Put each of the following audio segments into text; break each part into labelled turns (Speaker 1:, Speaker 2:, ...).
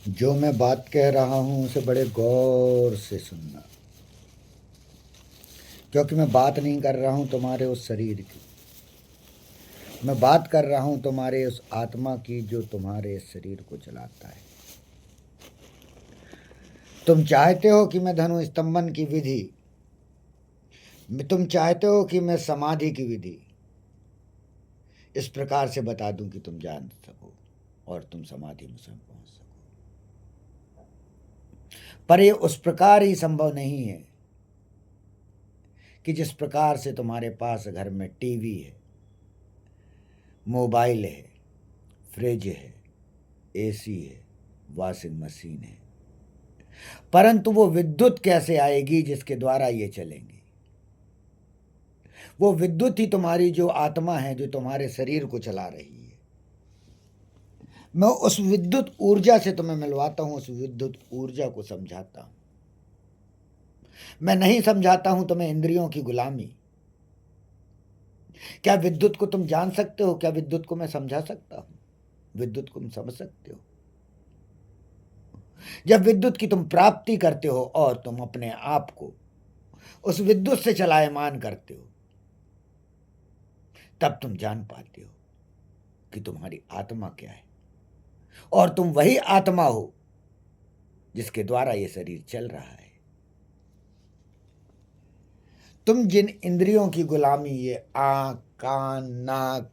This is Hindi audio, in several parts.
Speaker 1: जो मैं बात कह रहा हूं उसे बड़े गौर से सुनना, क्योंकि मैं बात नहीं कर रहा हूं तुम्हारे उस शरीर की। मैं बात कर रहा हूं तुम्हारे उस आत्मा की जो तुम्हारे शरीर को चलाता है। तुम चाहते हो कि मैं धनु स्तंभन की विधि, तुम चाहते हो कि मैं समाधि की विधि इस प्रकार से बता दूं कि तुम जान सको और तुम समाधि में स्वयं पहुंच सको। पर ये उस प्रकार ही संभव नहीं है कि जिस प्रकार से तुम्हारे पास घर में टीवी है, मोबाइल है, फ्रिज है, एसी है, वॉशिंग मशीन है, परंतु वो विद्युत कैसे आएगी जिसके द्वारा ये चलेंगी? वो विद्युत ही तुम्हारी जो आत्मा है, जो तुम्हारे शरीर को चला रही है। मैं उस विद्युत ऊर्जा से तुम्हें मिलवाता हूं, उस विद्युत ऊर्जा को समझाता हूं। मैं नहीं समझाता हूं तुम्हें इंद्रियों की गुलामी। क्या विद्युत को तुम जान सकते हो? क्या विद्युत को मैं समझा सकता हूं? विद्युत को तुम समझ सकते हो? जब विद्युत की तुम प्राप्ति करते हो और तुम अपने आप को उस विद्युत से चलायमान करते हो, तब तुम जान पाते हो कि तुम्हारी आत्मा क्या है। और तुम वही आत्मा हो जिसके द्वारा यह शरीर चल रहा है। तुम जिन इंद्रियों की गुलामी, ये आंख, कान, नाक,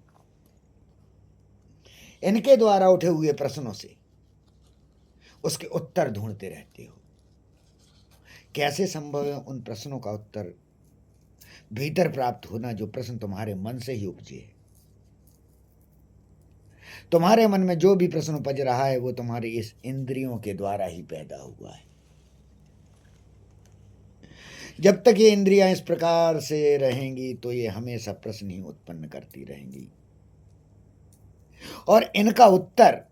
Speaker 1: इनके द्वारा उठे हुए प्रश्नों से उसके उत्तर ढूंढते रहते हो। कैसे संभव है उन प्रश्नों का उत्तर भीतर प्राप्त होना, जो प्रश्न तुम्हारे मन से ही उपजे? तुम्हारे मन में जो भी प्रश्न उपज रहा है वो तुम्हारी इस इंद्रियों के द्वारा ही पैदा हुआ है। जब तक ये इंद्रियां इस प्रकार से रहेंगी तो ये हमेशा प्रश्न ही उत्पन्न करती रहेंगी, और इनका उत्तर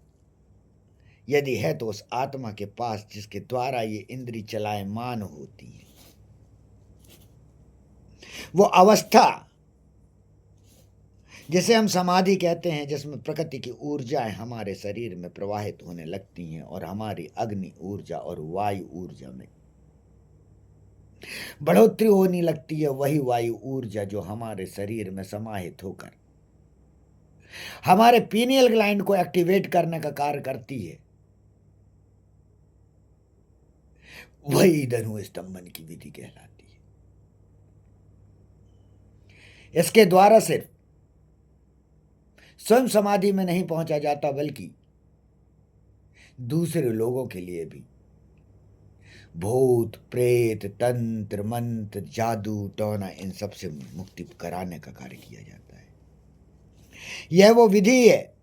Speaker 1: यदि है तो उस आत्मा के पास जिसके द्वारा ये इंद्री चलायमान होती है। वो अवस्था जिसे हम समाधि कहते हैं, जिसमें प्रकृति की ऊर्जाएं हमारे शरीर में प्रवाहित होने लगती हैं और हमारी अग्नि ऊर्जा और वायु ऊर्जा में बढ़ोतरी होने लगती है। वही वायु ऊर्जा जो हमारे शरीर में समाहित होकर हमारे पीनियल ग्लैंड को एक्टिवेट करने का कार्य करती है, वही धनु स्तंभन की विधि कहलाती है। इसके द्वारा सिर्फ स्वयं समाधि में नहीं पहुंचा जाता, बल्कि दूसरे लोगों के लिए भी भूत प्रेत, तंत्र मंत्र, जादू टोना, इन सब से मुक्ति कराने का कार्य किया जाता है। यह वो विधि है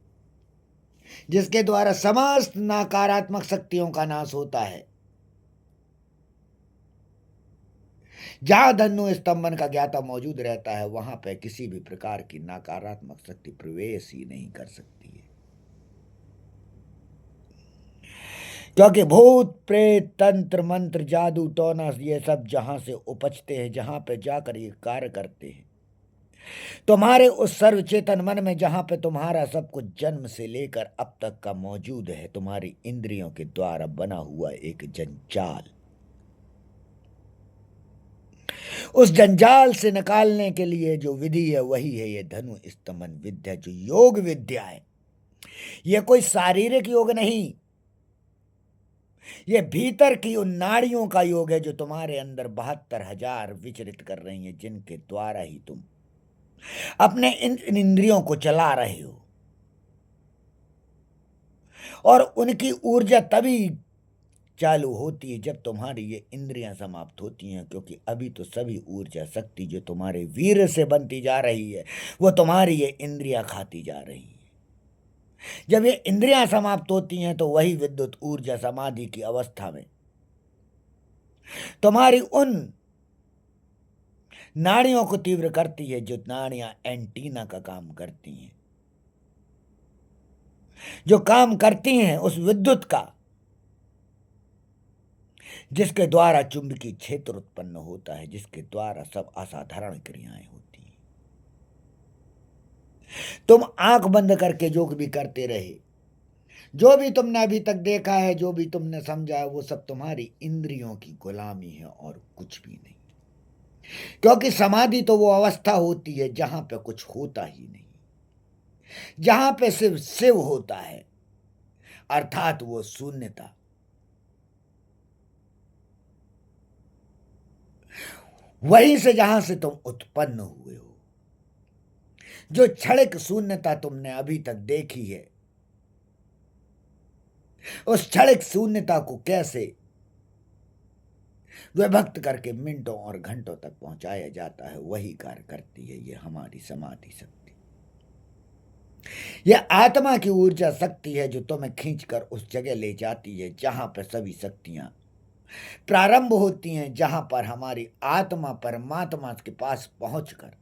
Speaker 1: जिसके द्वारा समस्त नकारात्मक शक्तियों का नाश होता है। जहां धनु स्तंभन का ज्ञाता मौजूद रहता है, वहां पर किसी भी प्रकार की नकारात्मक शक्ति प्रवेश ही नहीं कर सकती है, क्योंकि भूत प्रेत, तंत्र मंत्र, जादू टोना, ये सब जहां से उपजते हैं, जहां पे जाकर ये कार्य करते हैं, तुम्हारे उस सर्वचेतन मन में, जहां पे तुम्हारा सब कुछ जन्म से लेकर अब तक का मौजूद है, तुम्हारी इंद्रियों के द्वारा बना हुआ एक जंजाल। उस जंजाल से निकालने के लिए जो विधि है वही है ये धनु स्तंभन विद्या, जो योग विद्या है। यह कोई शारीरिक योग नहीं, ये भीतर की उन नाड़ियों का योग है जो तुम्हारे अंदर 72,000 विचरित कर रही हैं, जिनके द्वारा ही तुम अपने इन इंद्रियों को चला रहे हो। और उनकी ऊर्जा तभी चालू होती है जब तुम्हारी ये इंद्रियां समाप्त होती हैं, क्योंकि अभी तो सभी ऊर्जा शक्ति जो तुम्हारे वीर से बनती जा रही है, वो तुम्हारी ये इंद्रियां खाती जा रही है। जब ये इंद्रियां समाप्त होती हैं तो वही विद्युत ऊर्जा समाधि की अवस्था में तुम्हारी उन नाड़ियों को तीव्र करती है, जो नाड़ियां एंटीना का काम करती हैं, जो काम करती हैं उस विद्युत का, जिसके द्वारा चुंबकीय क्षेत्र उत्पन्न होता है, जिसके द्वारा सब असाधारण क्रियाएं होती हैं। तुम आंख बंद करके जो भी करते रहे, जो भी तुमने अभी तक देखा है, जो भी तुमने समझा है, वो सब तुम्हारी इंद्रियों की गुलामी है और कुछ भी नहीं। क्योंकि समाधि तो वो अवस्था होती है जहां पे कुछ होता ही नहीं, जहां पे सिर्फ शिव होता है, अर्थात वो शून्यता। वहीं से जहां से तुम उत्पन्न हुए हो। जो क्षणिक शून्यता तुमने अभी तक देखी है, उस क्षणिक शून्यता को कैसे विभक्त करके मिनटों और घंटों तक पहुंचाया जाता है, वही कार्य करती है ये हमारी समाधि शक्ति। यह आत्मा की ऊर्जा शक्ति है जो तुम्हें खींचकर उस जगह ले जाती है जहां पर सभी शक्तियां प्रारंभ होती हैं, जहां पर हमारी आत्मा परमात्मा के पास पहुंचकर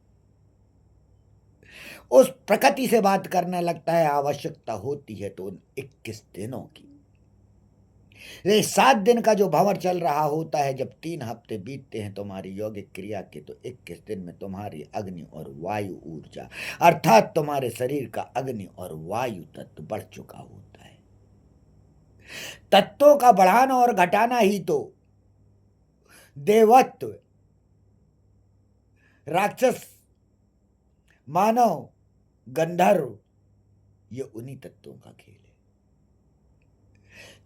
Speaker 1: उस प्रकृति से बात करने लगता है। आवश्यकता होती है तो उन 21 दिनों की, ये 7 दिन का जो भंवर चल रहा होता है, जब 3 हफ्ते बीतते हैं तुम्हारी यौगिक क्रिया के, तो 21 दिन में तुम्हारी अग्नि और वायु ऊर्जा, अर्थात तुम्हारे शरीर का अग्नि और वायु तत्व बढ़ चुका होता है। तत्वों का बढ़ाना और घटाना ही तो देवत्व, राक्षस, मानव, गंधर्व, ये उन्हीं तत्वों का खेल है।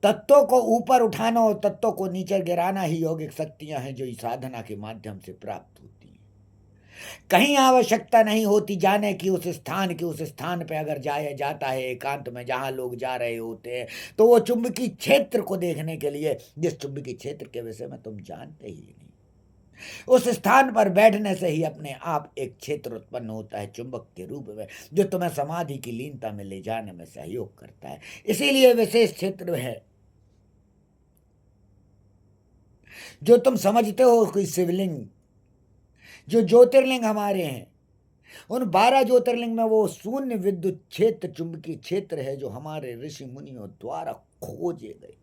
Speaker 1: तत्वों को ऊपर उठाना और तत्वों को नीचे गिराना ही यौगिक शक्तियां हैं, जो इस साधना के माध्यम से प्राप्त होती हैं। कहीं आवश्यकता नहीं होती जाने की उस स्थान पे अगर जाया जाता है एकांत में, जहां लोग जा रहे होते हैं, तो वो चुंबकीय क्षेत्र को देखने के लिए, जिस चुंबकीय क्षेत्र के विषय में तुम जानते ही नहीं, उस स्थान पर बैठने से ही अपने आप एक क्षेत्र उत्पन्न होता है चुंबक के रूप में, जो तुम्हें समाधि की लीनता में ले जाने में सहयोग करता है। इसीलिए विशेष क्षेत्र है जो तुम समझते हो कि शिवलिंग, जो ज्योतिर्लिंग हमारे हैं, उन 12 ज्योतिर्लिंग में वो शून्य विद्युत क्षेत्र, चुंबकीय क्षेत्र है, जो हमारे ऋषि मुनियों द्वारा खोजे गए।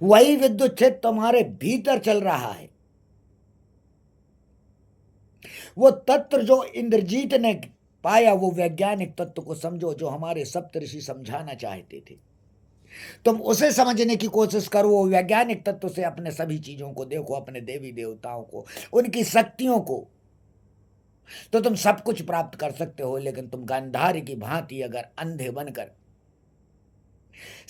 Speaker 1: वही विद्युत क्षेत्र तुम्हारे भीतर चल रहा है। वो तत्व जो इंद्रजीत ने पाया, वो वैज्ञानिक तत्व को समझो जो हमारे सप्तऋषि समझाना चाहते थे। तुम उसे समझने की कोशिश करो, वो वैज्ञानिक तत्व से अपने सभी चीजों को देखो, अपने देवी देवताओं को, उनकी शक्तियों को, तो तुम सब कुछ प्राप्त कर सकते हो। लेकिन तुम गांधारी की भांति अगर अंधे बनकर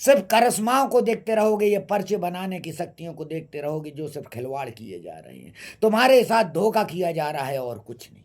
Speaker 1: सिर्फ करिश्माओं को देखते रहोगे, ये पर्चे बनाने की शक्तियों को देखते रहोगे, जो सिर्फ खिलवाड़ किए जा रहे हैं, तुम्हारे साथ धोखा किया जा रहा है और कुछ नहीं।